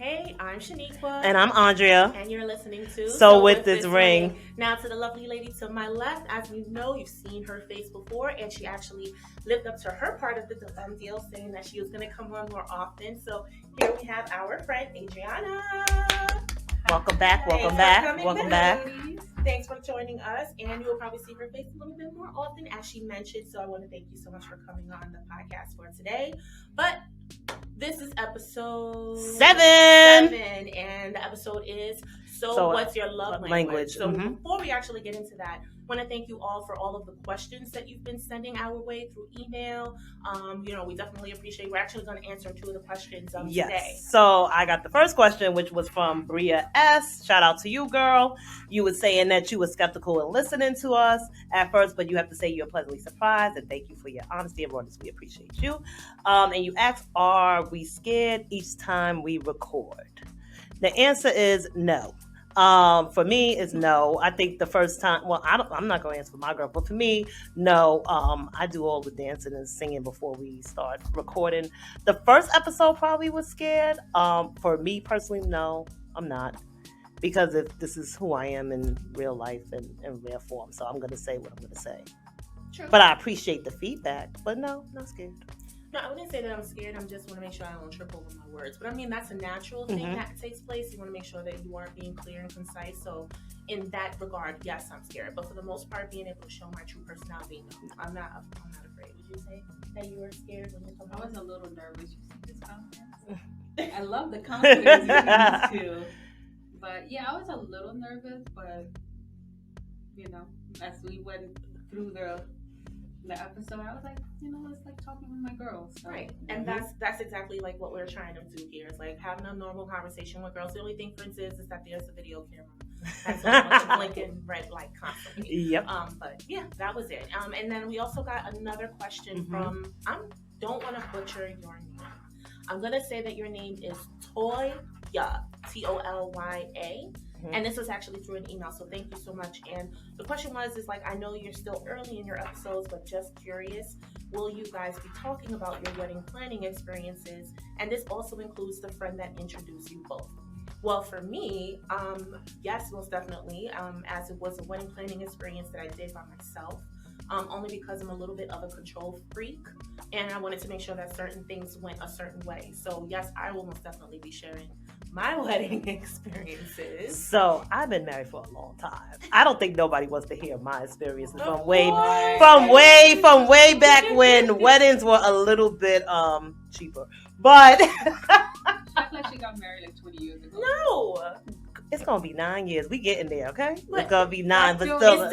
Hey, I'm Shaniqua. And I'm Andrea. And you're listening to So With This Ring. Now to the lovely lady to my left, as you know, you've seen her face before, and she actually lived up to her part of the deal, saying that she was going to come on more often. So here we have our friend, Adriana. Welcome back. Thanks for joining us, and you'll probably see her face a little bit more often, as she mentioned. So I want to thank you so much for coming on the podcast for today. But this is episode 7, and the episode is So what's your love language? So before we actually get into that, I want to thank you all for all of the questions that you've been sending our way through email. We definitely appreciate it. We're actually going to answer 2 of the questions today. So I got the first question, which was from Bria S. Shout out to you, girl. You were saying that you were skeptical in listening to us at first, but you have to say you're pleasantly surprised, and thank you for your honesty and rawness. We appreciate you. And you asked, are we scared each time we record? The answer is no. For me, it's no. I think the first time, I'm not going to answer for my girl, but for me, no. I do all the dancing and singing before we start recording. The first episode probably was scared. For me personally, no, I'm not. Because if this is who I am in real life and in rare form, so I'm going to say what I'm going to say. True. But I appreciate the feedback, but no, not scared. No, I wouldn't say that I'm scared. I just want to make sure I don't trip over my words. But I mean, that's a natural thing that takes place. You want to make sure that you are being clear and concise. So in that regard, yes, I'm scared. But for the most part, being able to show my true personality, no, I'm not afraid. Would you say that you were scared when you come I was a little nervous. You see this confidence? I love the confidence you too. But yeah, I was a little nervous, but as we went through the episode, I was like, it's like talking with my girls. So. Right. And that's exactly like what we're trying to do here. It's like having a normal conversation with girls. The only difference is that there's a video camera. That's what's blinking red light constantly. Yep. But yeah, that was it. And then we also got another question from, I don't want to butcher your name. I'm going to say that your name is Toya, Tolya. And this was actually through an email, so thank you so much. And the question was, I know you're still early in your episodes, but just curious, will you guys be talking about your wedding planning experiences? And this also includes the friend that introduced you both. Well, for me, yes, most definitely, as it was a wedding planning experience that I did by myself, only because I'm a little bit of a control freak, and I wanted to make sure that certain things went a certain way. So yes, I will most definitely be sharing my wedding experiences. So I've been married for a long time. I don't think nobody wants to hear my experiences from way back when weddings were a little bit cheaper. But I feel like she got married like 20 years ago. No. It's gonna be 9 years. We getting there, okay? It's gonna be 9, but still,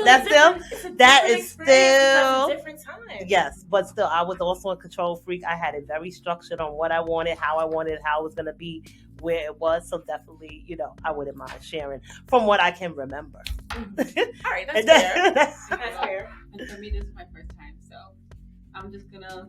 that is still a different time. Yes, but still, I was also a control freak. I had it very structured on what I wanted, how it was gonna be, where it was. So definitely, I wouldn't mind sharing from what I can remember. All right, that's fair. That's fair. And for me, this is my first time, so I'm just gonna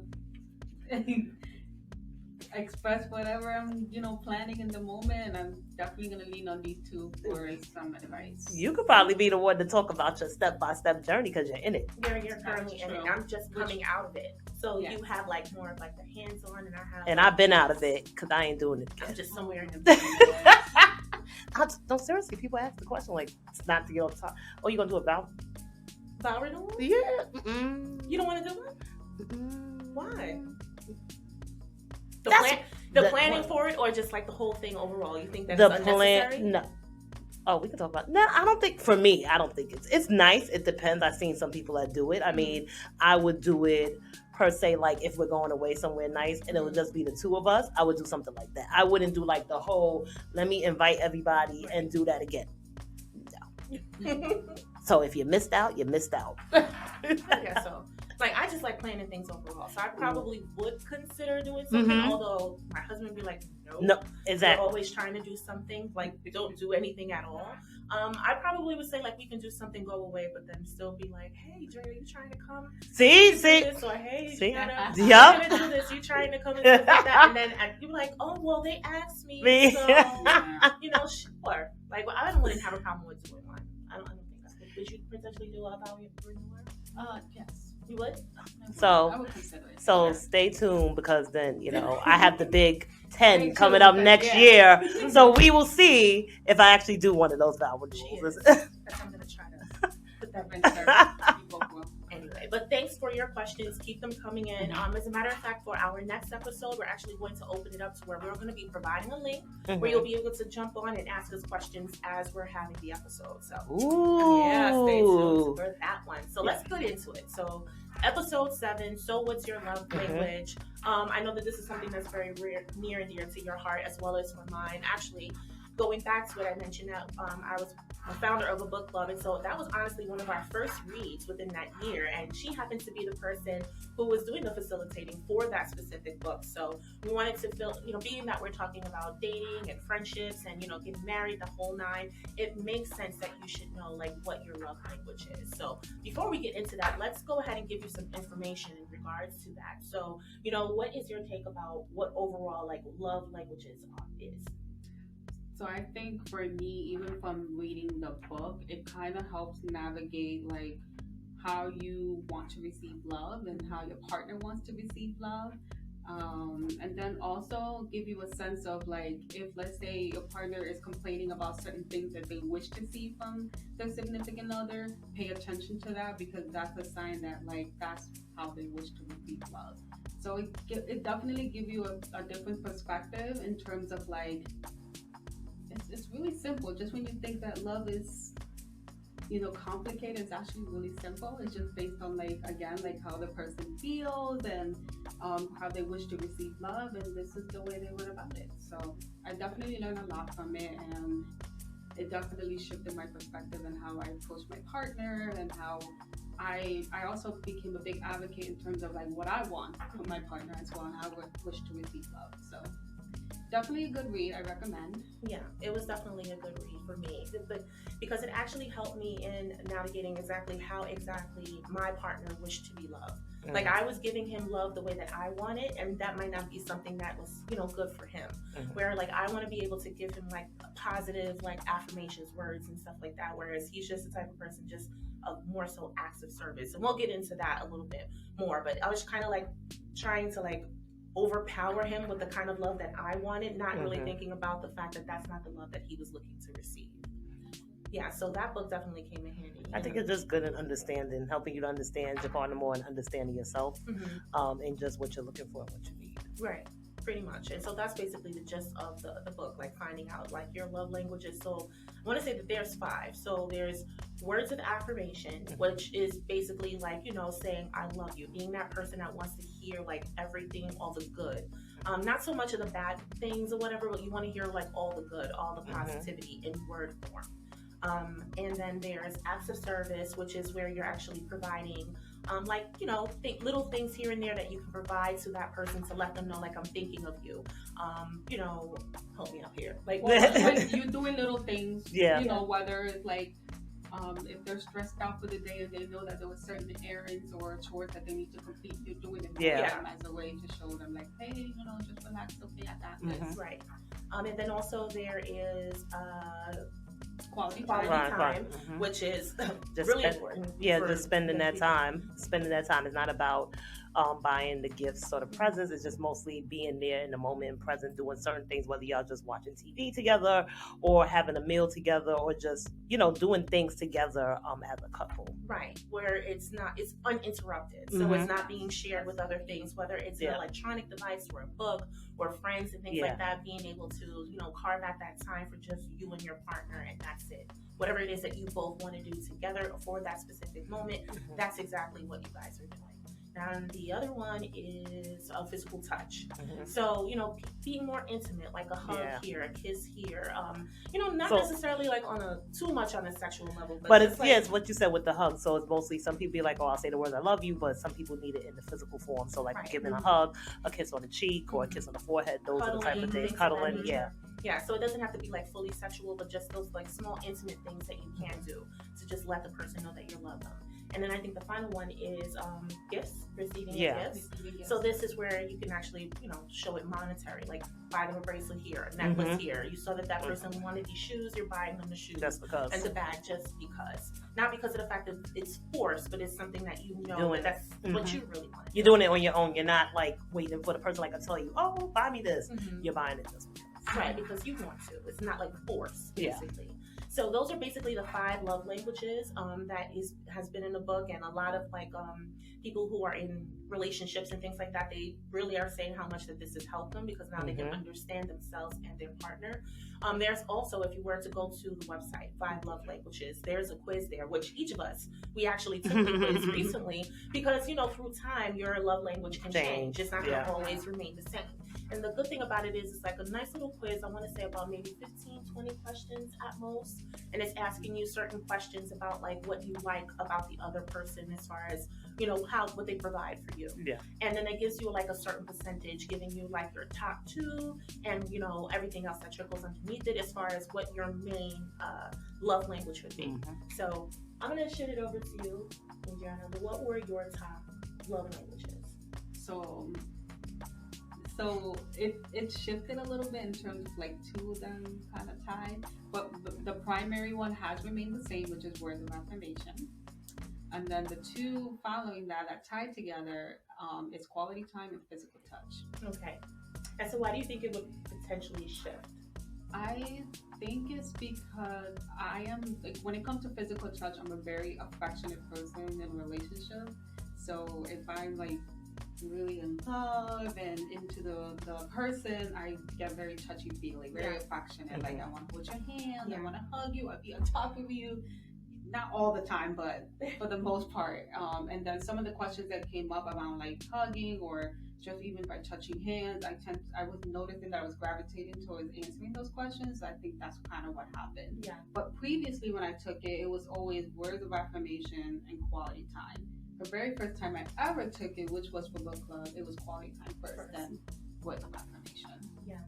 express whatever I'm, planning in the moment, and I'm definitely gonna lean on these 2 for some advice. You could probably be the one to talk about your step-by-step journey because you're in it. You're currently in it. I'm just coming out of it, so you have more of the hands-on, and I have. And I've been out of it because I ain't doing it again. I'm just somewhere in the middle. No, seriously, people ask the question it's not to get on top. Oh, you gonna do a vow renewal? Yeah. You don't want to do one? Why? The planning for it, or just the whole thing overall? You think that's unnecessary? No. Oh, we can talk about. No, I don't think. For me, I don't think it's nice. It depends. I've seen some people that do it. I mean, I would do it per se. If we're going away somewhere nice and it would just be the 2 of us, I would do something like that. I wouldn't do the whole. Let me invite everybody and do that again. No. So if you missed out, you missed out. I guess so. I just like planning things overall. So I probably would consider doing something, although my husband would be like, no, exactly. You're always trying to do something. Don't do anything at all. I probably would say we can do something, go away, but then still be like, hey, Dre, are you trying to come? See. This? Or hey, see? You gotta do this. You trying to come and stuff like that? And then you're like, oh, well, they asked me. So, sure. I don't really have a problem with doing one. I don't think that's good. Would you potentially do a vow renewal? Yes. You would? So, I would consider it. so Yeah. stay tuned, because then, I have the big 10 Stay coming tuned, up 'cause, next yeah. year. So we will see if I actually do one of those vow renewals. Cheers. I'm gonna try to put that in there. Anyway, but thanks for your questions. Keep them coming in. As a matter of fact, for our next episode, we're actually going to open it up to where we're going to be providing a link where you'll be able to jump on and ask us questions as we're having the episode. So, yeah, stay tuned for that one. So let's get into it. So, episode 7. So, what's your love language? I know that this is something that's very near and dear to your heart, as well as for mine. Actually, going back to it, I mentioned that I was a founder of a book club, and so that was honestly one of our first reads within that year, and she happened to be the person who was doing the facilitating for that specific book. So we wanted to feel, being that we're talking about dating and friendships and getting married, the whole nine, it makes sense that you should know like what your love language is. So before we get into that, let's go ahead and give you some information in regards to that. So what is your take about what overall like love languages is? So I think for me, even from reading the book, it kind of helps navigate like how you want to receive love and how your partner wants to receive love. And then also give you a sense of like, if let's say your partner is complaining about certain things that they wish to see from their significant other, pay attention to that, because that's a sign that like that's how they wish to receive love. So it definitely gives you a different perspective in terms of like, it's really simple. Just when you think that love is, complicated, it's actually really simple. It's just based on like, again, like how the person feels and how they wish to receive love, and this is the way they went about it. So I definitely learned a lot from it, and it definitely shifted my perspective and how I approach my partner, and how I also became a big advocate in terms of like what I want from my partner as well, and how I wish to receive love. So definitely a good read. I recommend. Yeah, it was definitely a good read for me, but because it actually helped me in navigating exactly how exactly my partner wished to be loved. Like I was giving him love the way that I wanted, and that might not be something that was, good for him. Where like I want to be able to give him like positive like affirmations, words and stuff like that. Whereas he's just the type of person just of more so acts of service, and we'll get into that a little bit more. But I was kind of like trying to like overpower him with the kind of love that I wanted, not really thinking about the fact that that's not the love that he was looking to receive. Yeah, so that book definitely came in handy. I think it's just good in understanding, helping you to understand your partner more and understanding yourself, and just what you're looking for and what you need. Right, pretty much. And so that's basically the gist of the book, like finding out like your love languages. So I want to say that there's 5. So there's words of affirmation, which is basically like, saying I love you, being that person that wants to hear like everything, all the good. Not so much of the bad things or whatever, but you want to hear like all the good, all the positivity in word form. And then there's acts of service, which is where you're actually providing little things here and there that you can provide to that person to let them know like I'm thinking of you. Help me out here. Like you're doing little things, whether it's like if they're stressed out for the day and they know that there were certain errands or chores that they need to complete, you're doing it for them as a way to show them like, hey, just relax, okay, I got this. Right. And then also there is quality time, which is just really important. Yeah, just spending that time. Spending that time is not about buying the gifts or the presents. It's just mostly being there in the moment, present, doing certain things, whether y'all just watching TV together or having a meal together or just, doing things together as a couple. Right, where it's uninterrupted. So it's not being shared with other things, whether it's an electronic device or a book or friends and things like that, being able to, carve out that time for just you and your partner, and that's it. Whatever it is that you both want to do together for that specific moment, that's exactly what you guys are doing. And the other one is a physical touch. So, being more intimate, like a hug here, a kiss here. Not necessarily like too much on a sexual level. But it's what you said with the hug. So it's mostly, some people be like, I'll say the words I love you, but some people need it in the physical form. So like giving a hug, a kiss on the cheek, or a kiss on the forehead. Those are the type of things. Cuddling, Yeah, so it doesn't have to be like fully sexual, but just those like small intimate things that you can do to just let the person know that you love them. And then I think the final one is gifts, receiving gifts. So this is where you can actually, show it monetary, like buy them a bracelet here, a necklace here. You saw that person wanted these shoes, you're buying them the shoes. Just because. And the bag just because. not because of the fact that it's forced, but it's something that you know Doing that's it. what you really want. You're doing it on your own. You're not like waiting for the person like to tell you, oh, buy me this. Mhm. You're buying it just Right, because you want to. It's not like force, Yeah. basically. So those are basically the 5 love languages has been in the book, and a lot of people who are in relationships and things like that, they really are saying how much that this has helped them because now they can understand themselves and their partner. There's also, if you were to go to the website, 5 love languages, there's a quiz there, which each of us, we actually took the quiz recently because, through time, your love language can change. It's not going to always remain the same. And the good thing about it is it's like a nice little quiz. I want to say about maybe 15, 20 questions at most. And it's asking you certain questions about like what you like about the other person as far as, what they provide for you. Yeah. And then it gives you like a certain percentage, giving you like your top 2 and, everything else that trickles underneath it as far as what your main love language would be. So I'm going to shoot it over to you, Adriana. What were your top love languages? So it shifted a little bit in terms of like 2 of them kind of tied, but the primary one has remained the same, which is words of affirmation. And then the 2 following that tied together is quality time and physical touch. Okay. And so why do you think it would potentially shift? I think it's because I am, like, when it comes to physical touch, I'm a very affectionate person in a relationship. So if I'm like really in love and into the person, I get very touchy-feely, very affectionate. Like, I want to hold your hand, I want to hug you, I'll be on top of you. Not all the time, but for the most part. And then some of the questions that came up around like hugging or just even by touching hands, I was noticing that I was gravitating towards answering those questions. So I think that's kind of what happened. Yeah. But previously when I took it, it was always words of affirmation and quality time. The very first time I ever took it, which was for book club, it was quality time first, then words of affirmation. Yeah.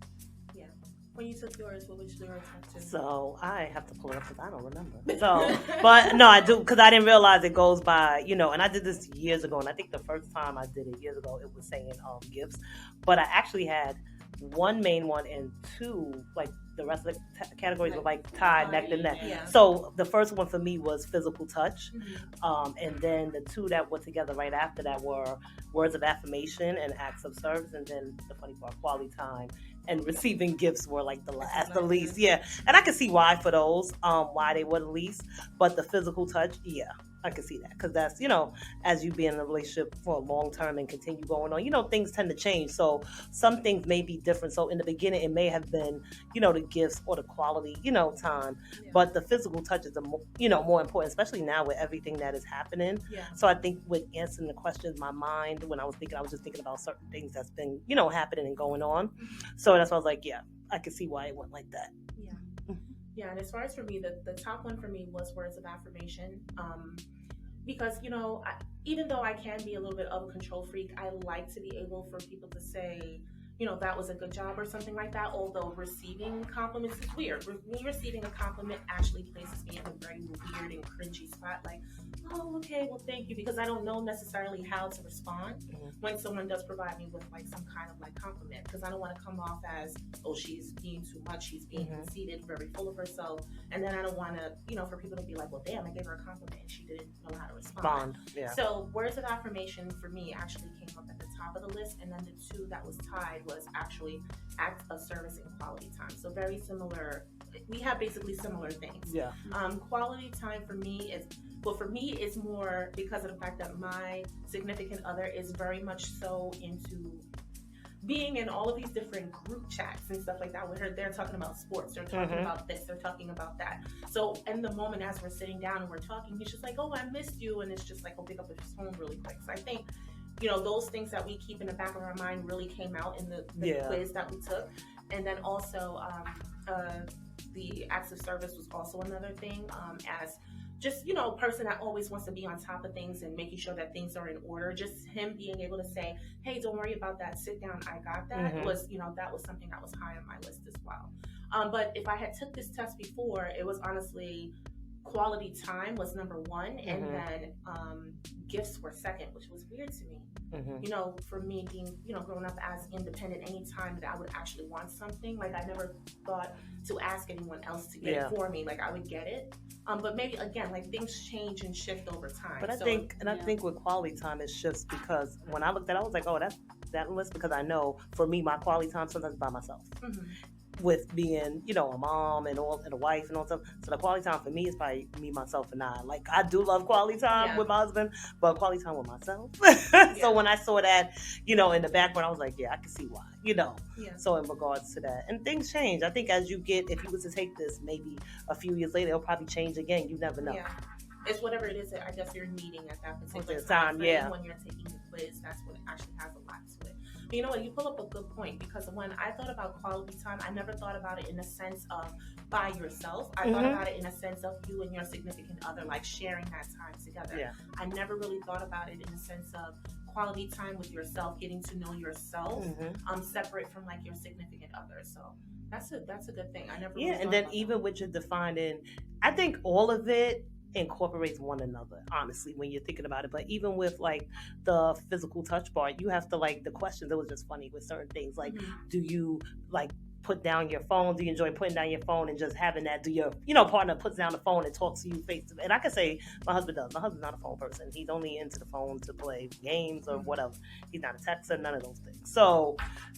When you took yours, what was your top 2? So I have to pull it up because I don't remember. So, but no, I do because I didn't realize it goes by, and I did this years ago. And I think the first time I did it years ago, it was saying gifts. But I actually had 1 main one and 2, like the rest of the categories were like tied neck to neck. Yeah. So the first one for me was physical touch. And then the 2 that went together right after that were words of affirmation and acts of service. And then the funny part, quality time and receiving gifts were like the least. Yeah. And I can see why for those, why they were the least. But the physical touch, I can see that because that's, as you be in a relationship for a long term and continue going on, things tend to change. So some things may be different. So in the beginning, it may have been, the gifts or the quality, time. Yeah. But the physical touch is, more important, especially now with everything that is happening. Yeah. So I think with answering the questions, my mind, when I was just thinking about certain things that's been, happening and going on. So that's why I was like, I could see why it went like that. Yeah, and as far as for me, the top one for me was words of affirmation. Because, even though I can be a little bit of a control freak, I like to be able for people to say, that was a good job or something like that. Although receiving compliments is weird. Me receiving a compliment actually places me in a very weird and cringy spot. Like, oh, okay, well, thank you. Because I don't know necessarily how to respond when someone does provide me with like some kind of like compliment. Because I don't want to come off as, oh, she's being too much. She's being conceited, very full of herself. And then I don't want to, for people to be like, well, damn, I gave her a compliment and she didn't know how to respond. Yeah. So words of affirmation for me actually came up at the top of the list. And then the 2 that was tied was actually acts of service and quality time. So very similar. We have basically similar things. Yeah. Quality time for me is more because of the fact that my significant other is very much so into being in all of these different group chats and stuff like that with her. They're talking about sports, they're talking about this, they're talking about that. So in the moment as we're sitting down and we're talking, he's just like, oh, I missed you. And it's just like, oh, pick up his phone really quick. So I think, those things that we keep in the back of our mind really came out in the quiz that we took. And then also the acts of service was also another thing, as just, a person that always wants to be on top of things and making sure that things are in order. Just him being able to say, hey, don't worry about that, sit down, I got that, was, that was something that was high on my list as well. But if I had took this test before, it was honestly quality time was number one, and then gifts were second, which was weird to me. You know, for me being, you know, growing up as independent, anytime that I would actually want something, like I never thought to ask anyone else to get it for me. Like I would get it. But maybe again, like things change and shift over time. But I think with quality time, it's just because when I looked at it, I was like, oh, that's that list, because I know for me, my quality time sometimes by myself. With being, you know, a mom and a wife and all stuff. So the quality time for me is probably me, myself, and I. Like, I do love quality time with my husband, but quality time with myself. So when I saw that, you know, in the background, I was like, yeah, I can see why, you know. So in regards to that. And things change. I think as you get, if you was to take this maybe a few years later, it'll probably change again. You never know. It's whatever it is that I guess you're needing at that particular time. When you're taking the quiz, that's what actually has a lot to it. But you know what? You pull up a good point, because when I thought about quality time, I never thought about it in a sense of by yourself. I thought about it in a sense of you and your significant other, like sharing that time together. I never really thought about it in a sense of quality time with yourself, getting to know yourself, separate from like your significant other. So that's a good thing. I never. Really and then even with your defining, I think all of it incorporates one another, honestly, when you're thinking about it. But even with like the physical touch part, you have to, like, the questions, it was just funny with certain things, like do you like put down your phone? Do you enjoy putting down your phone and just having that? Do your, you know, partner puts down the phone and talks to you face to face? And I can say my husband does. My husband's not a phone person. He's only into the phone to play games or whatever. He's not a texter, none of those things. So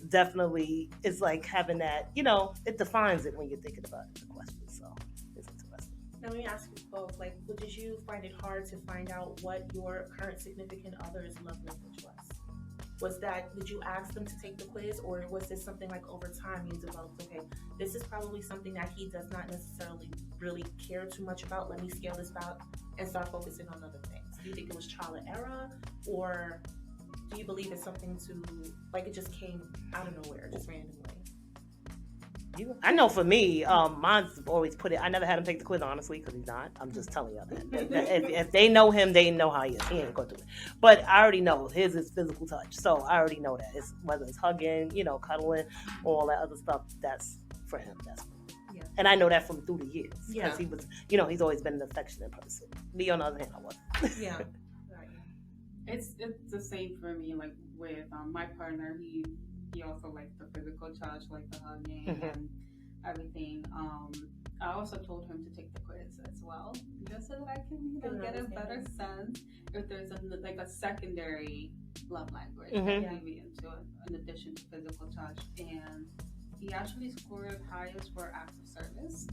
definitely it's like having that, you know, it defines it when you're thinking about it, the question. So it's interesting. Now, let me ask you both, like, did you find it hard to find out what your current significant other's love language was? Did you ask them to take the quiz, or was this something like over time you developed, okay, this is probably something that he does not necessarily really care too much about, let me scale this out and start focusing on other things? Do you think it was trial and error, or do you believe it's something to, like, it just came out of nowhere, just randomly? I know for me, mine's always put it. I never had him take the quiz, honestly, because he's not. I'm just telling you that. If they know him, they know how he is. He ain't going to do it. But I already know his is physical touch, so I already know that. It's whether it's hugging, you know, cuddling, all that other stuff. That's for him. That's for me. And I know that from through the years, because he was, you know, he's always been an affectionate person. Me, on the other hand, I wasn't. It's the same for me. Like with my partner, he also likes the physical touch, like the hugging and everything. I also told him to take the quiz as well, just so that I can, you know, get a better sense if there's a secondary love language maybe in addition to physical touch. And he actually scored highest for acts of service.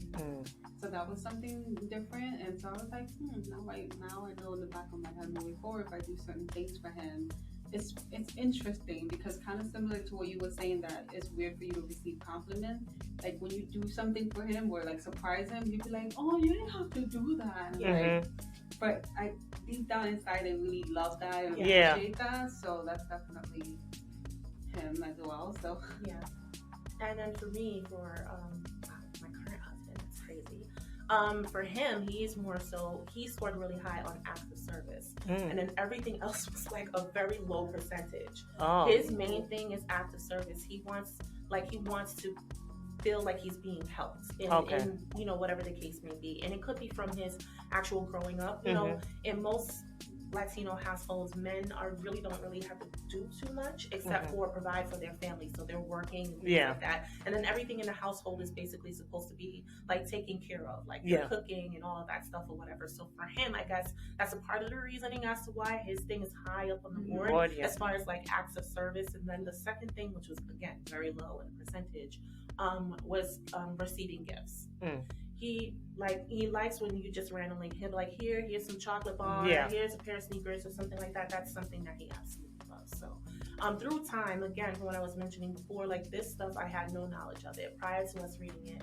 So that was something different. And so I was like, now I know in the back of my head moving forward, if I do certain things for him, it's interesting, because kind of similar to what you were saying, that it's weird for you to receive compliments. Like when you do something for him or like surprise him, you'd be like, oh, you didn't have to do that. Like, but I deep down inside I really love that and appreciate that. So that's definitely him as well. So and then for me, for my current husband, it's crazy. For him, he's more so, he scored really high on acts of service. And then everything else was like a very low percentage. His main thing is acts of service. He wants to feel like he's being helped in you know, whatever the case may be. And it could be from his actual growing up. You know, in most Latino households, men don't really have to do too much except for provide for their family. So they're working and things like that. And then everything in the household is basically supposed to be like taken care of, like the cooking and all of that stuff or whatever. So for him, I guess that's a part of the reasoning as to why his thing is high up on the board as far as like acts of service. And then the second thing, which was again very low in percentage, was receiving gifts. He likes when you just randomly, he'll be like, here's some chocolate bar, here's a pair of sneakers or something like that. That's something that he absolutely loves. So through time, again, from what I was mentioning before, like this stuff, I had no knowledge of it prior to us reading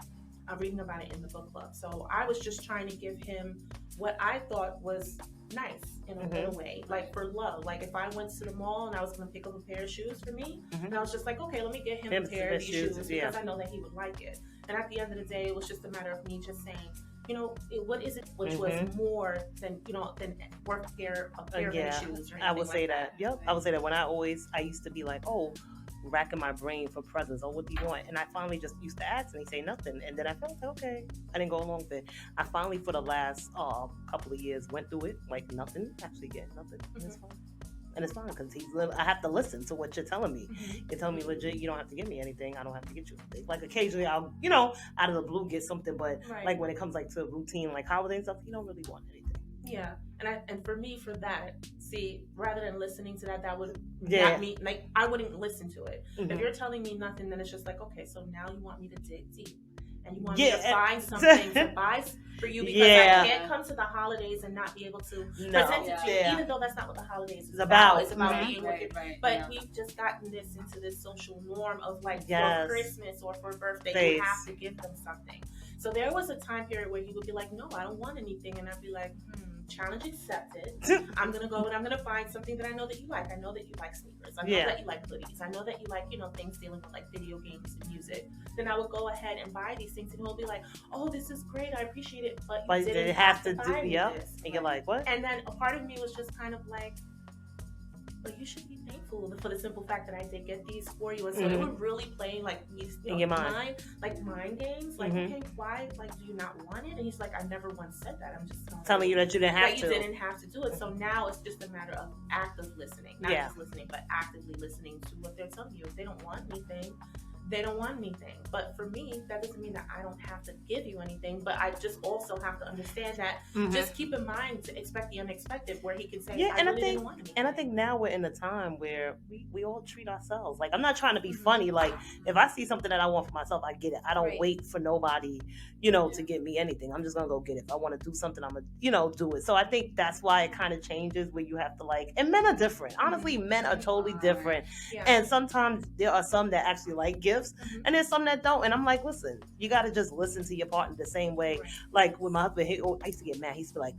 about it in the book club. So I was just trying to give him what I thought was nice in a way, like for love. Like if I went to the mall and I was going to pick up a pair of shoes for me, and I was just like, okay, let me get him a pair of these shoes because I know that he would like it. And at the end of the day, it was just a matter of me just saying, you know, what is it, which was more than, you know, than worth a pair of shoes or anything. I would say that. I would say that when I used to be like, oh, racking my brain for presents. Oh, what do you want? And I finally just used to ask, and he say nothing. And then I felt like, okay, I didn't go along with it. I finally, for the last couple of years, went through it like nothing. Actually, yeah, nothing. And it's fine. And it's fine because I have to listen to what you're telling me. You're telling me legit, you don't have to give me anything. I don't have to get you anything. Like occasionally I'll, out of the blue get something, but like when it comes like to routine, like holiday and stuff, you don't really want anything. Yeah, and for me, for that, see, rather than listening to that would not me, like I wouldn't listen to it. If you're telling me nothing, then it's just like, okay, so now you want me to dig deep. And you want me to find something to buy for you because I can't come to the holidays and not be able to present it to you, even though that's not what the holidays is about. It's about being with you. But we've just gotten this into this social norm of like for Christmas or for birthday, you have to give them something. So there was a time period where he would be like, no, I don't want anything. And I'd be like, challenge accepted. I'm going to go and I'm going to find something that I know that you like. I know that you like sneakers. I know that you like hoodies. I know that you like, things dealing with like video games and music. Then I would go ahead and buy these things and he'll be like, oh, this is great. I appreciate it. But you didn't have to buy me this. And you're like, what? And then a part of me was just kind of like, but you should be thankful for the simple fact that I did get these for you. And so they were really playing like these in your mind, like mind games. Like, okay, why? Like, do you not want it? And he's like, I never once said that. I'm just telling you that you didn't have to. You didn't have to do it. So now it's just a matter of active listening, not just listening, but actively listening to what they're telling you. If they don't want anything, they don't want anything. But for me, that doesn't mean that I don't have to give you anything. But I just also have to understand that just keep in mind to expect the unexpected where he can say, I really didn't want anything. And I think now we're in a time where we all treat ourselves. Like, I'm not trying to be funny. Like, if I see something that I want for myself, I get it. I don't wait for nobody, to get me anything. I'm just going to go get it. If I want to do something, I'm going to, do it. So I think that's why it kind of changes where you have to like, and men are different. Honestly, men are totally different. Yeah. And sometimes there are some that actually like gifts. And there's some that don't, and I'm like, listen, you got to just listen to your partner the same way. Like with my husband, I used to get mad. He used to be like,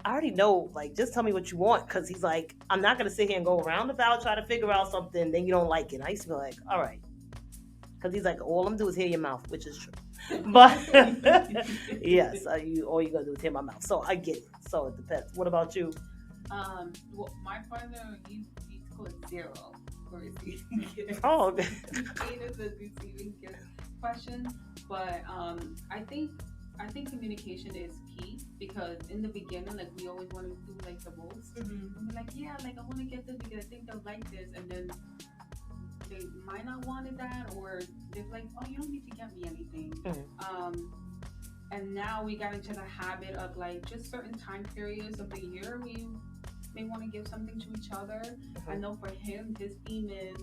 I already know, like, just tell me what you want, because he's like, I'm not going to sit here and go around about try to figure out something, then you don't like it. And I used to be like, all right, because he's like, all I'm do is hear your mouth, which is true. But yes, all you got to do is hear my mouth. So I get it. So it depends. What about you? Well, my partner, he's called zero. Receiving gifts. Oh, okay. He is a receiving gift question, but I think communication is key, because in the beginning, like, we always want to do like the most. And we're like, yeah, like, I want to get this because I think they'll like this, and then they might not wanted that, or they're like, oh, you don't need to get me anything. And now we got into the habit of like just certain time periods of the year we may want to give something to each other. I know for him, his theme is,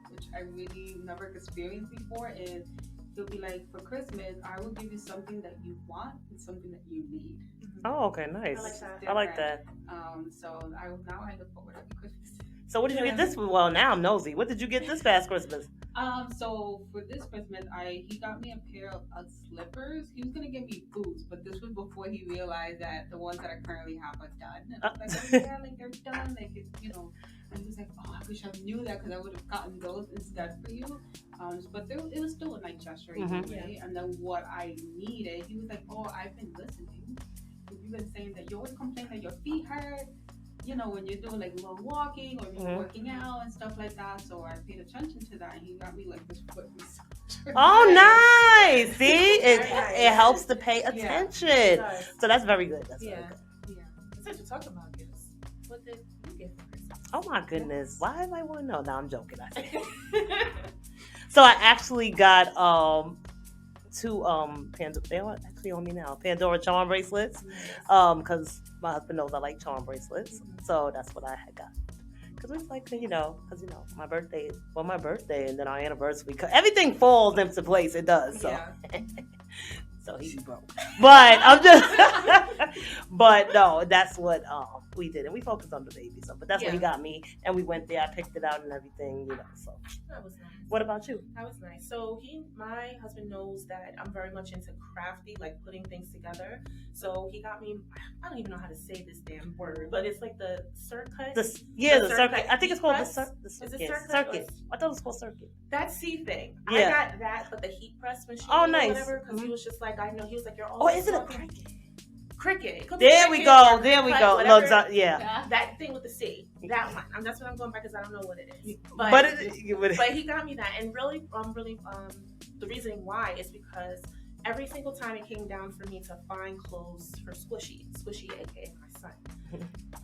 which I really never experienced before, is he'll be like, for Christmas, I will give you something that you want and something that you need. Oh, okay, nice. I like that. So I look forward every Christmas. So what did you get this? Well, now I'm nosy. What did you get this past Christmas? So for this Christmas, he got me a pair of slippers. He was gonna give me boots, but this was before he realized that the ones that I currently have are done. And I was like, oh, yeah, like, they're done. Like, it's, And he was like, oh, I wish I knew that, because I would have gotten those instead for you. But it was still a nice gesture, anyway. And then what I needed, he was like, oh, I've been listening. You've been saying that you always complain that your feet hurt, when you're doing like long walking or you're working out and stuff like that. So I paid attention to that, and he got me like this foot massager. Oh, nice! See, it helps to pay attention. So that's very good. That's very good. Yeah. Since you're talking about gifts, what did you get for Christmas? Oh my goodness! Why am I want to know? No, I'm joking. So I actually got two Pandora. They are actually on me now. Pandora charm bracelets. Because my husband knows I like charm bracelets, so that's what I had got. Because it was like, my birthday, and then our anniversary. Everything falls into place. It does. So. Yeah. So he broke. But I'm just. But no, that's what we did, and we focused on the baby. So, but that's what he got me, and we went there. I picked it out and everything, So that was nice. What about you? That was nice. So my husband knows that I'm very much into crafty, like putting things together. So he got me, I don't even know how to say this damn word, but it's like the circuit. The circuit. I think it's called the circuit. Is it circuit? Circuit. I thought it was called circuit. That C thing. Yeah. I got that, but the heat press machine. Oh, nice. Or whatever, because he was just like, I know. He was like, you're always. Oh, is it a Cricut? Cricket. It could be There we cricket go. or There we cut, go. whatever. Yeah. That thing with the C. That one. That's what I'm going by because I don't know what it is. But He got me that, and really, the reasoning why is because every single time it came down for me to find clothes for Squishy, aka my son,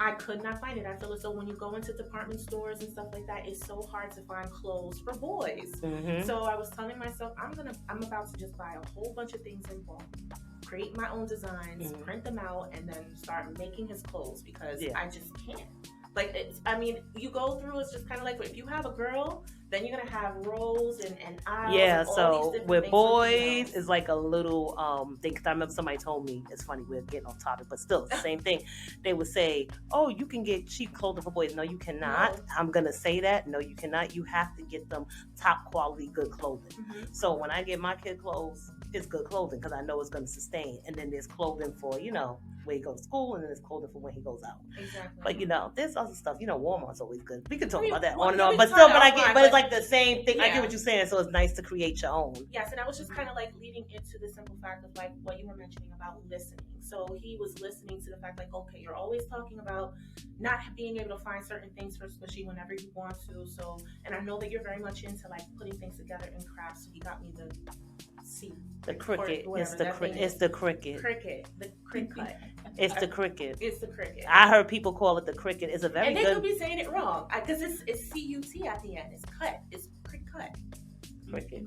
I could not find it. I feel as though when you go into department stores and stuff like that, it's so hard to find clothes for boys. So I was telling myself, I'm about to just buy a whole bunch of things in bulk, create my own designs, print them out, and then start making his clothes because I just can't. Like, you go through, it's just kind of like, if you have a girl, then you're going to have rows and aisles. Yeah, and all so these with things boys, it's like a little thing. Cause I remember somebody told me, it's funny, we're getting off topic, but still, the same thing. They would say, oh, you can get cheap clothing for boys. No, you cannot. No. I'm going to say that. No, you cannot. You have to get them top quality, good clothing. So when I get my kid clothes, it's good clothing because I know it's going to sustain. And then there's clothing for, when he goes to school, and then there's clothing for when he goes out. Exactly. But there's other stuff. Walmart's always good. We can talk about that on and on. But still, but it's like the same thing. I get what you're saying. So it's nice to create your own. Yes, and I was just kind of like leading into the simple fact of like what you were mentioning about listening. So he was listening to the fact like, okay, you're always talking about not being able to find certain things for Squishy whenever you want to. So, and I know that you're very much into like putting things together in crafts. So he got me the C. The cricket. It's the cricket. Cricket. The cricket. It's the cricket. It's the cricket. I heard people call it the cricket. It's a very and they good. could be saying it wrong because it's CUT at the end. It's cut. It's cut. Cricket.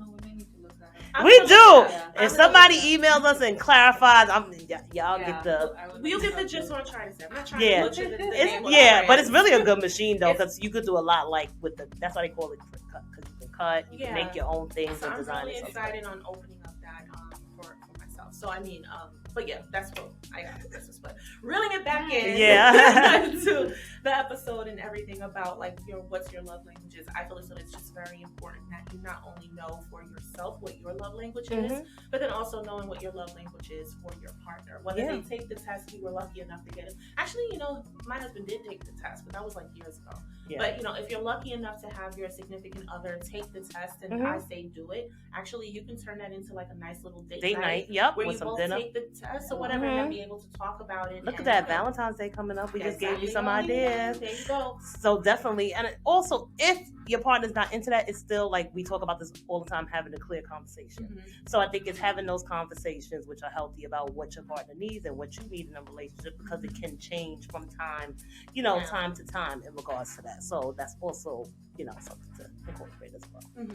We do. If somebody emails us and clarifies, y'all get the. We'll get the gist what I'm trying to say. I'm not trying to butcher the name. But it's really a good machine though because you could do a lot like with the. That's why they call it cut because you can cut. You can make your own things and design. I'm really excited on opening up that for myself. So but yeah, that's what I got for Christmas. But reeling it back in to the episode and everything about like what's your love languages. I feel as though it's just very important that you not only know for yourself what your love language is, but then also knowing what your love language is for your partner. Whether they take the test, we were lucky enough to get it. Actually, my husband did take the test, but that was like years ago. Yeah. But if you're lucky enough to have your significant other take the test, and I say do it, actually you can turn that into like a nice little date night. Yep, where with you some both dinner. take the test or whatever, and then be able to talk about it. Look at that, Valentine's Day coming up. We just gave you some ideas. There you go. So definitely, and also if your partner's not into that, it's still like we talk about this all the time, having a clear conversation. So I think it's having those conversations which are healthy about what your partner needs and what you need in a relationship, because it can change from time, time to time in regards to that. So that's also, something to incorporate as well.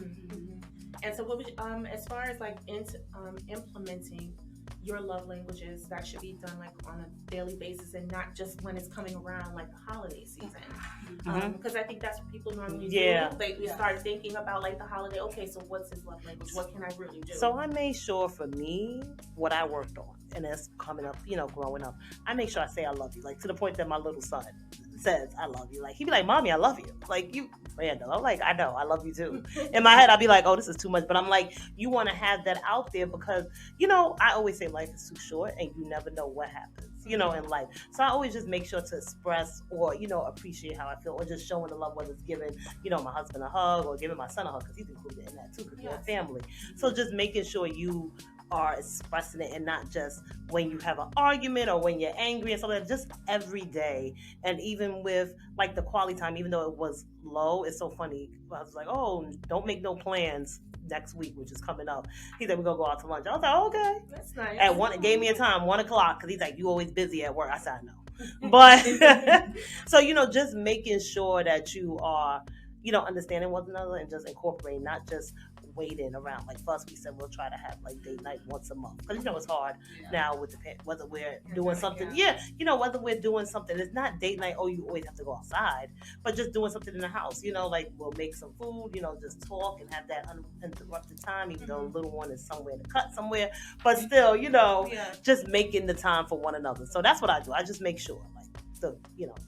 And so what would you, as far as like implementing your love languages, that should be done like on a daily basis and not just when it's coming around like the holiday season. Because I think that's what people normally do. We start thinking about like the holiday. Okay, so what's his love language? What can I really do? So I made sure for me what I worked on, and as coming up, growing up, I make sure I say I love you, like to the point that my little son says I love you. Like he'd be like, "Mommy, I love you." Like you random. I'm like, I know, I love you too. In my head, I'd be like, oh, this is too much. But I'm like, you want to have that out there because, I always say life is too short and you never know what happens, in life. So I always just make sure to express or, appreciate how I feel, or just showing the love, whether it's giving, my husband a hug or giving my son a hug, because he's included in that too, because we're a family. So just making sure you are expressing it, and not just when you have an argument or when you're angry and something, just every day. And even with like the quality time, even though it was low, it's so funny. I was like, oh, don't make no plans next week, which is coming up. He said, we're gonna go out to lunch. I was like, okay. That's nice. At one, gave me a time, 1:00, because he's like, you always busy at work. I said, I know. But so, just making sure that you are, understanding one another and just incorporating, not just waiting around. Like for us, we said we'll try to have like date night once a month, because it's hard now with whether we're doing something. Whether we're doing something, it's not date night. Oh, you always have to go outside, but just doing something in the house. Like we'll make some food. Just talk and have that uninterrupted time. Even though the little one is somewhere to cut somewhere, but still, just making the time for one another. So that's what I do. I just make sure, like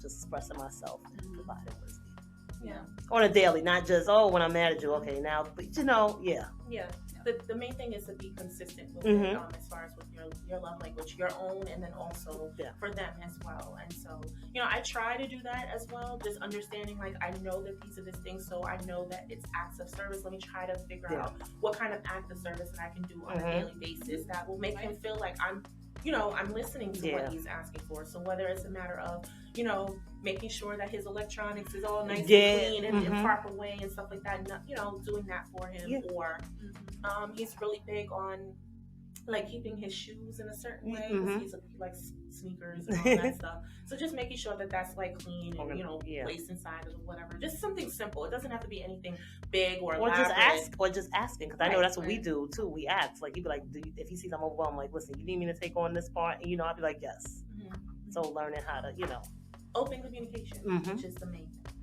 just expressing myself and providing what is needed. On a daily, not just when I'm mad at you. Okay, now, but The main thing is to be consistent with it, as far as with your love language. language, your own, and then also for them as well. And so, I try to do that as well, just understanding, like, I know that these are the things, so I know that it's acts of service. Let me try to figure out what kind of act of service that I can do on a daily basis that will make him feel like I'm listening to what he's asking for. So whether it's a matter of, making sure that his electronics is all nice and clean and in proper way and stuff like that, doing that for him, or he's really big on like keeping his shoes in a certain way, because he likes sneakers and all that stuff. So just making sure that that's like clean and placed inside or whatever. Just something simple. It doesn't have to be anything big or just asking, because I know that's what we do too. We ask, like, he'd be like, if he sees I'm overwhelmed, like, listen, you need me to take on this part, and I'd be like, yes. So learning how to open communication, which is the main thing.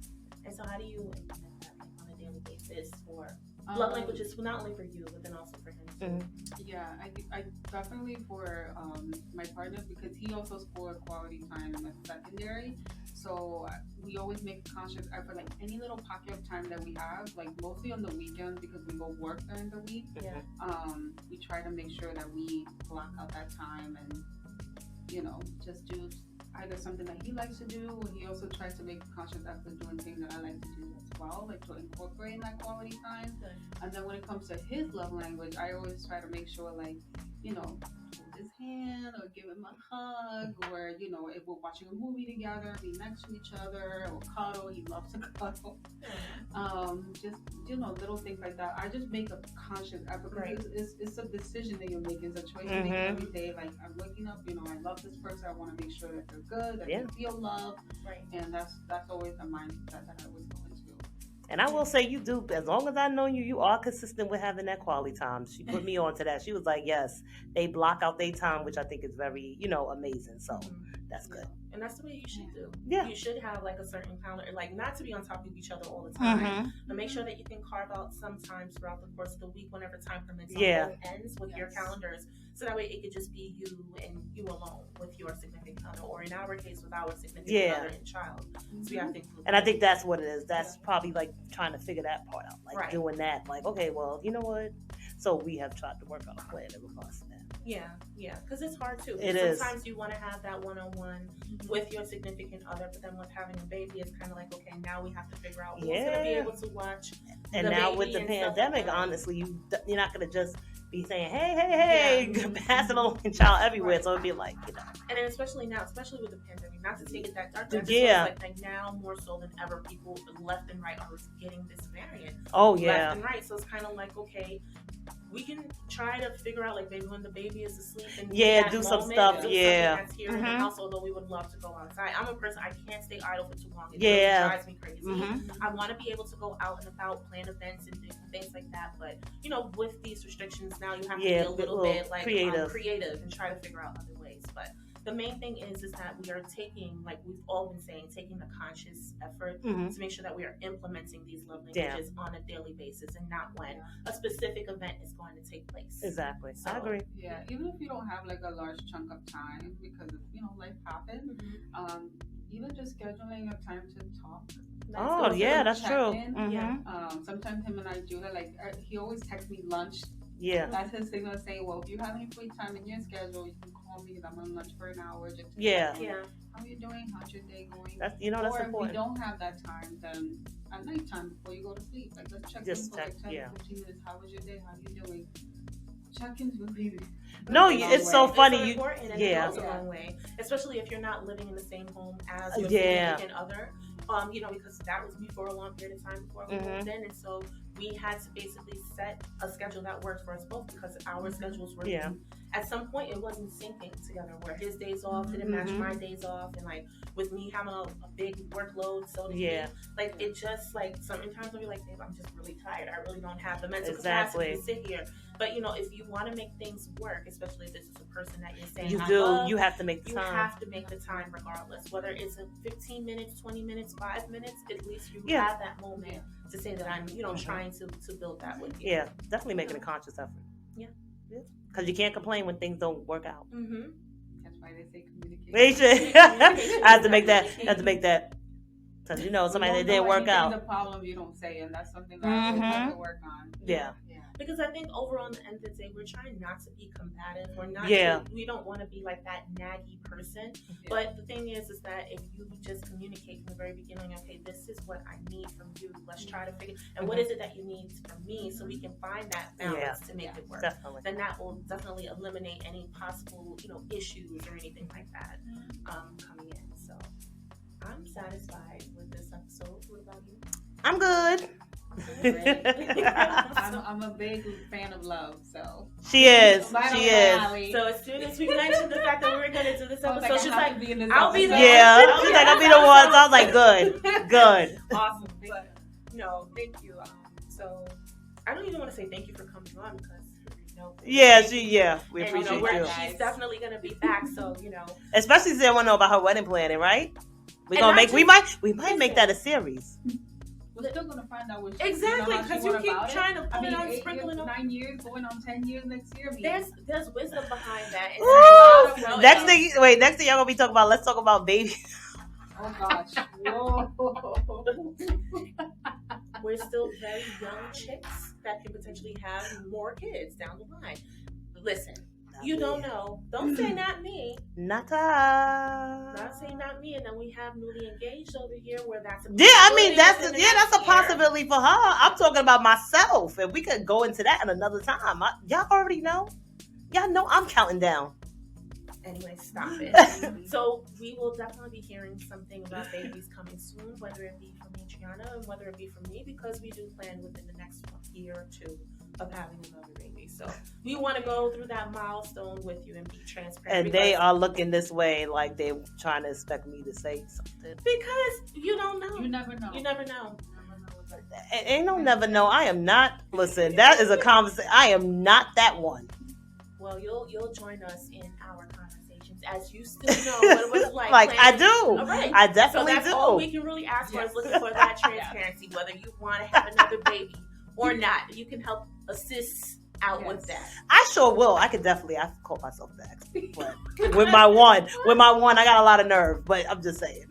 And so how do you implement that on a daily basis for love languages, not only for you, but then also for him too? Yeah, I definitely for my partner, because he also scored quality time in the secondary. So we always make a conscious effort, like any little pocket of time that we have, like mostly on the weekends because we both work during the week. We try to make sure that we block out that time and just do either something that he likes to do, or he also tries to make a conscious effort doing things that I like to do as well, like to incorporate in that quality time. And then when it comes to his love language, I always try to make sure, like, hold his hand or give him a hug, or if we're watching a movie together, be next to each other, or cuddle. He loves to cuddle. Just little things like that. I just make a conscious effort, because it's a decision that you're making. It's a choice you make every day. Like, I'm waking up, I love this person. I want to make sure that they're good, that they feel love, and that's always the mindset that I always go into. And I will say, you do, as long as I know you, you are consistent with having that quality time. She put me on to that. She was like, yes, they block out their time, which I think is very, amazing. So that's good. And that's the way you should do. Yeah. You should have like a certain calendar, like not to be on top of each other all the time, but make sure that you can carve out some times throughout the course of the week, whenever time permits, on both ends with your calendars. So that way it could just be you and you alone with your significant other, or in our case with our significant other and child. So yeah, I think that's what it is. That's probably like trying to figure that part out, like doing that. Like, okay, well, you know what? So we have tried to work out a plan in regards to that. Yeah, because it's hard too. Sometimes you want to have that one-on-one with your significant other, but then with having a baby, it's kind of like, okay, now we have to figure out who's going to be able to watch. And now with the pandemic, honestly, you're not going to just be saying, hey, pass it along in child everywhere. So it'd be like, And then especially now, especially with the pandemic, not to take it that dark, like now more so than ever, people left and right are getting this variant. Left and right. So it's kind of like, okay, we can try to figure out, like, maybe when the baby is asleep and do some stuff. Something that's here in the house, although we would love to go outside. I'm a person, I can't stay idle for too long. It really drives me crazy. I want to be able to go out and about, plan events and things like that. But with these restrictions now, you have to be a little bit like creative and try to figure out other ways. But the main thing is that we are taking, like we've all been saying, taking the conscious effort to make sure that we are implementing these love languages on a daily basis, and not when a specific event is going to take place. Exactly. So, I agree. Yeah, even if you don't have like a large chunk of time because life happens, even just scheduling a time to talk. That's true. Sometimes him and I do that. Like, he always texts me lunch. That's his signal saying, well, if you have any free time in your schedule, you can call me, and I'm on lunch for an hour. Just how are you doing? How's your day going? That's or important. If we don't have that time, then at nighttime before you go to sleep, like, let's check in for like 10 15 minutes. How was your day? How are you doing? Check-ins really. It's so funny. It's so important, and it goes a long way, especially if you're not living in the same home as your significant other. Because that was me for a long period of time before we moved in, and so we had to basically set a schedule that worked for us both, because our schedules were at some point it wasn't syncing together, where his days off didn't match my days off, and like with me having a big workload, so to speak, like it just like sometimes I'll be like, babe, I'm just really tired, I really don't have the mental capacity to sit here. But if you want to make things work, especially if this is a person that you're saying you have to make the time. You have to make the time regardless, whether it's a 15 minutes, 20 minutes, 5 minutes, at least you have that moment to say that I'm trying to build that with you. Definitely making a conscious effort. Because you can't complain when things don't work out. That's why they say communication. I have to make that. Because somebody that didn't work out. The problem you don't say, and that's something that I have to work on. Because I think overall, in the end of the day, we're trying not to be combative. We're not. Yeah. We don't want to be like that naggy person. But the thing is that if you just communicate from the very beginning, okay, this is what I need from you. Let's try to figure. And what is it that you need from me, so we can find that balance to make it work. Definitely. Then that will definitely eliminate any possible, issues or anything like that coming in. So I'm satisfied with this episode. What about you? I'm good. I'm a big fan of love, so she is. So as soon as we mentioned the fact that we were going to do this episode, she's like, I'll be there. Yeah, she's like, I'll be the one. So I was like, good. Awesome. But no, thank you. So I don't even want to say thank you for coming on because. We appreciate you. She's definitely gonna be back, so especially since they want to know about her wedding planning, right? We might make that a series. We're still gonna find out what exactly because you keep trying to put it on 8 sprinkling years, 9 years, going on 10 years next year. There's wisdom behind that. Ooh, next thing y'all gonna be talking about. Let's talk about babies. Oh gosh, whoa. We're still very young chicks that can potentially have more kids down the line. Listen, you don't know. Don't say not me. Not say not me, and then we have newly engaged over here where that's that's a possibility for her. I'm talking about myself, and we could go into that at another time. Y'all already know. Y'all know I'm counting down. Anyway, stop it. So we will definitely be hearing something about babies coming soon, whether it be from Adriana and whether it be from me, because we do plan within the next year or two of having another baby. So we want to go through that milestone with you and be transparent. And they are looking this way like they're trying to expect me to say something. Because you don't know. You never know. You never know. Ain't no never know. I am not. Listen, that is a conversation. I am not that one. Well, you'll join us in our conversations as you still know what it was like. Like I do. All right. I definitely do. So that's all we can really ask for is looking for that transparency, whether you want to have another baby or not. You can help assist out with that. I sure will. I call myself that. But with my one, I got a lot of nerve, but I'm just saying.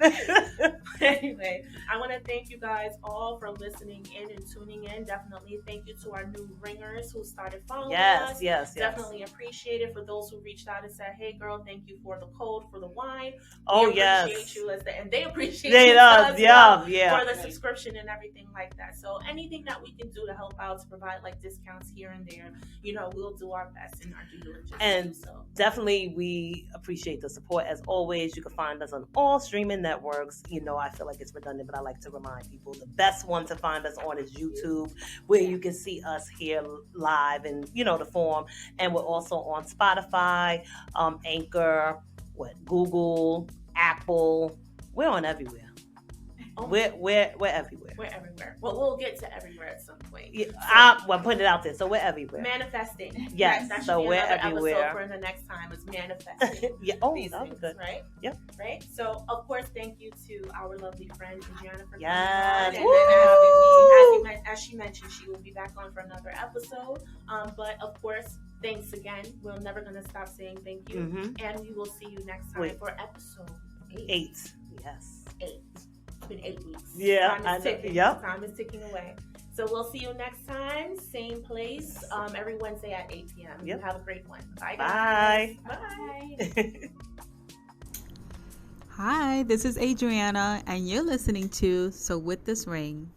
Anyway, I want to thank you guys all for listening in and tuning in. Definitely thank you to our new ringers who started following us. Yes. Definitely appreciate it. For those who reached out and said, hey girl, thank you for the code for the wine. Appreciate you and they appreciate you as well for the subscription and everything like that. So anything that we can do to help out, to provide like discounts here and there, we'll do our best in our due diligence. And definitely we appreciate the support as always. You can find us on all streaming networks. I feel like it's redundant, but I like to remind people the best one to find us on is YouTube, where you can see us here live and the form. And we're also on Spotify, Anchor, Google, Apple. We're on everywhere. We're everywhere. We're everywhere. Well, we'll get to everywhere at some point. Yeah, I'm putting it out there. So we're everywhere. Manifesting. Yes. That so be we're everywhere. Episode for the next time is manifesting. That was good. Right? Yep. Right? So, of course, thank you to our lovely friend, Adriana, for coming on. And then having me. As she mentioned, she will be back on for another episode. But, of course, thanks again. We're never going to stop saying thank you. Mm-hmm. And we will see you next time for episode 8. Yes. 8. It's been 8 weeks. Yeah, Time is ticking away. So we'll see you next time, same place, every Wednesday at 8 p.m. Yep. Have a great one. Bye, guys. Bye. Hi, this is Adriana, and you're listening to So With This Ring.